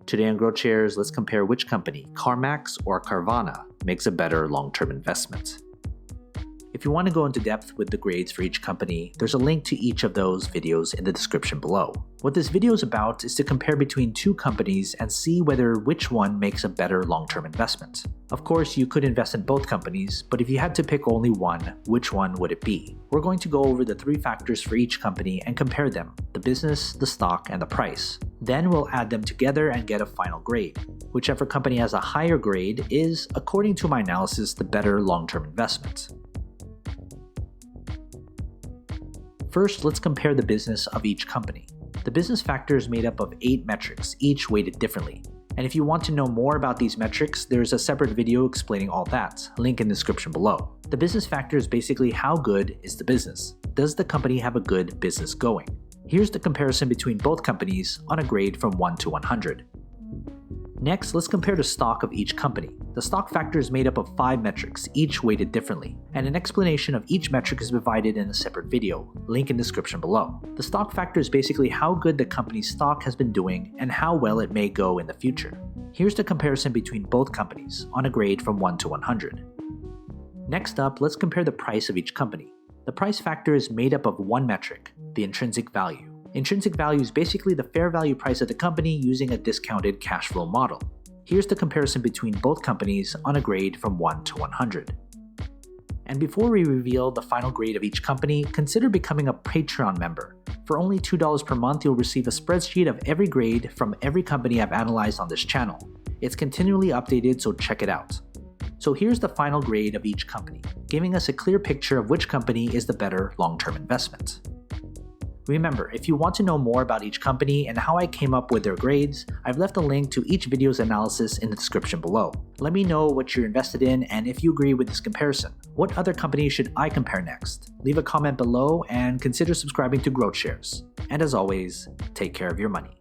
Today on GrowthShares, let's compare which company, CarMax or Carvana, makes a better long-term investment. If you want to go into depth with the grades for each company, there's a link to each of those videos in the description below. What this video is about is to compare between two companies and see which one makes a better long-term investment. Of course, you could invest in both companies, but if you had to pick only one, which one would it be? We're going to go over the 3 factors for each company and compare them: the business, the stock, and the price. Then we'll add them together and get a final grade. Whichever company has a higher grade is, according to my analysis, the better long-term investment. First, let's compare the business of each company. The business factor is made up of 8 metrics, each weighted differently. And if you want to know more about these metrics, there's a separate video explaining all that, link in the description below. The business factor is basically how good is the business. Does the company have a good business going? Here's the comparison between both companies on a grade from 1 to 100. Next, let's compare the stock of each company. The stock factor is made up of 5 metrics, each weighted differently, and an explanation of each metric is provided in a separate video, link in the description below. The stock factor is basically how good the company's stock has been doing and how well it may go in the future. Here's the comparison between both companies on a grade from 1 to 100. Next up, let's compare the price of each company. The price factor is made up of 1 metric, the intrinsic value. Intrinsic value is basically the fair value price of the company using a discounted cash flow model. Here's the comparison between both companies on a grade from 1 to 100. And before we reveal the final grade of each company, consider becoming a Patreon member. For only $2 per month, you'll receive a spreadsheet of every grade from every company I've analyzed on this channel. It's continually updated, so check it out. So here's the final grade of each company, giving us a clear picture of which company is the better long-term investment. Remember, if you want to know more about each company and how I came up with their grades, I've left a link to each video's analysis in the description below. Let me know what you're invested in and if you agree with this comparison. What other companies should I compare next? Leave a comment below and consider subscribing to GrowthShares. And as always, take care of your money.